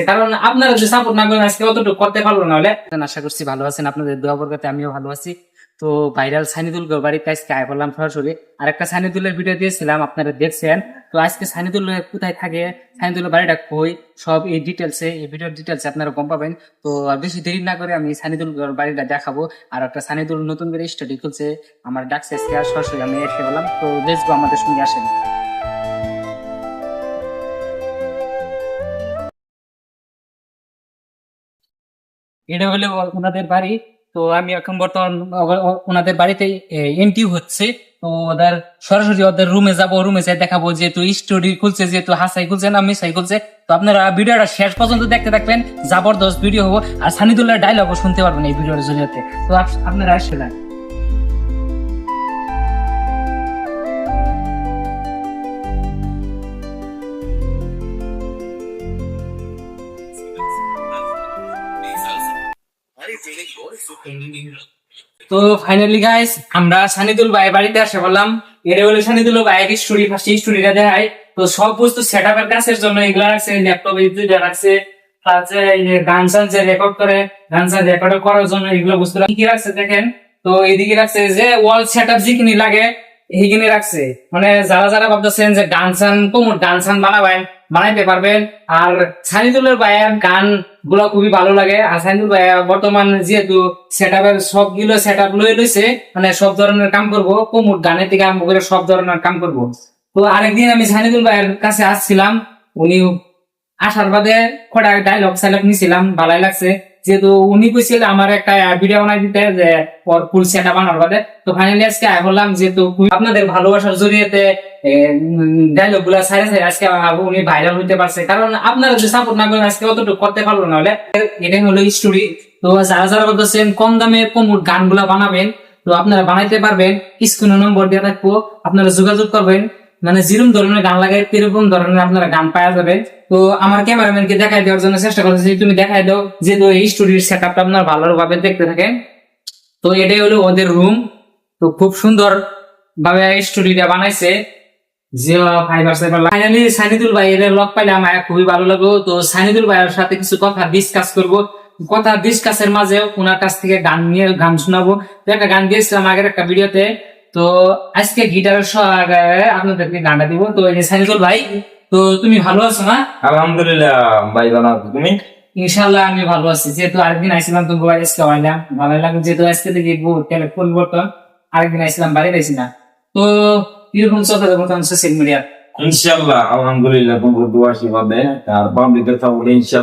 কারণ আপনারা যদি সাপোর্ট না করেন আজকে অতটুকু করতে পারবো না। হলে আশা করছি ভালো আছেন, আপনাদের দোয়া বরকতে আমিও ভালো আছি। তো ভাইরাল সানিদুল বাড়িতে আজকে আয় করলাম সরাসরি। আর একটা সানিদুলের ভিডিও দিয়েছিলাম, আপনারা দেখছেন। তো আজকে সানিদুল কোথায় থাকে, সানিদুলের বাড়িটা কই, সব এই ডিটেলসে, এই ভিডিওর ডিটেলসে আপনারা গম পাবেন। তো আর বেশি দেরি না করে আমি সানিদুল বাড়িটা দেখাবো। আর একটা সানিদুল নতুন করে স্টাডি খুলছে, আমার ডাকছে আজকে আর সরাসরি আমি এসে বললাম। তো দেখবো, আমাদের সঙ্গে আসেন। এটা হলে ওনাদের বাড়ি। তো আমি এখন বর্তমান ওনাদের বাড়িতে এন্ট্রি হচ্ছে। তো ওদের সরাসরি ওদের রুমে যাবো, রুমে যাই দেখাবো, যেহেতু স্টোরি খুলছে, যেহেতু হাসাই খুলছে না মিসাই খুলছে। তো আপনারা ভিডিওটা শেষ পর্যন্ত দেখতে থাকবেন, জবরদস্ত ভিডিও হবো। আর সানিদুল্লাহ ডায়লগও শুনতে পারবেন এই ভিডিওর জরিয়াতে। তো আপনারা আসলে তো ফাইনালি গাইস আমরা সানিদুল ভাই বাড়িতে আসে বললাম। এটা হলো সানিদুল ভাইয়ের স্টোরি, ফার্স্ট স্টোরিটা দেখাই। তো সব বস্তু সেট আপের কাছের জন্য এগুলা রাখছে, ল্যাপটপ রাখছে, গান সান যে রেকর্ড করে, গান সান রেকর্ড করার জন্য এগুলো বস্তু কি রাখছে দেখেন। তো এইদিকে রাখছে যে ওয়াল সেট আপ যেখানে লাগে এইখানে রাখছে। মানে যারা যারা ভাবতেছেন যে গান সান কোমর গান সান বানাইতে পারবেন। আর সানিদুলের ভাইয়ের গান গুলো খুবই ভালো লাগে। আর সানিদুল ভাইয়া বর্তমান যেহেতু সেট আপের সবগুলো সেট আপ লয়ে লইছে, মানে সব ধরনের কাম করবো, কোমর গানের থেকে আরম্ভ করে সব ধরনের কাম করবো। তো আরেকদিন আমি সানিদুল ভাইয়ের কাছে আসছিলাম, উনি আসার বাদে কটা ডায়লগ সাইলগ নিছিলাম, ভালোই লাগছে। যেহেতু উনি কইছিল আমার একটা ভিডিও বানাই দিতে, যে ফুল সেট আপ আনার বাদে। তো ফাইনালি আজকে বললাম, যেহেতু আপনাদের ভালোবাসার জড়িয়েতে ডায়লগ গুলা সাইরে সাইরে আজকে উনি ভাইরাল হইতে পারছে। কারণ আপনারা যদি সাপোর্ট না করেন আজকে অতটুকু করতে পারবো না। হলে এটাই হলো স্টোরি। তো যারা যারা বলতেছেন কম দামে কোমর গানগুলা বানাবেন, তো আপনারা বানাইতে পারবেন। স্ক্রিনে নম্বর দিয়ে রাখবো, আপনারা যোগাযোগ করবেন। মানে যেরকম ধরনের গান লাগে এরকম ধরনের আপনারা গান পাওয়া যাবে। তো আমার ক্যামেরাম্যানকে দেখাই দেওয়ার জন্য চেষ্টা করতেছি, তুমি দেখাই দাও, যেহেতু এই স্টোরির সেট আপটা আপনার ভালোভাবে দেখতে থাকেন। তো এটাই হলো ওদের রুম। তো খুব সুন্দর ভাবে স্টোরিটা বানাইছে। ফাইনালি সানিদুল ভাই এর লক পাইলে আমার খুবই ভালো লাগলো। তো সানিদুল ভাইয়ের সাথে কিছু কথা ডিসকাস করবো। কথা ডিসকাসের মাঝে ওনার কাছ থেকে গান নিয়ে গান শোনাবো। একটা গান দিয়েছিলাম আগের একটা ভিডিওতে। তো আজকে গিটারের আপনাদেরকে গানটা দিব। তো এই সানিদুল ভাই, তো তুমি ভালো আছো না? আলহামদুলিল্লাহ ভাই, ভালো আছো তুমি? ইনশাল্লাহ আমি ভালো আছি। যেহেতু আরেকদিন আইছিলাম তো বাড়ি আজকে আইলাম, ভালো লাগলো। যেহেতু আজকে থেকে পরিবর্তন, আরেকদিন আইছিলাম বাড়ি আইছি না। তো এরকম চলতে যাবো সোশ্যাল মিডিয়া। ইনশাআল্লাহ আলহামদুলিল্লাহ, তোমার দোয়া আশীর্বাদে আর পাবলিকের সাপোর্ট ইনশাআল্লাহ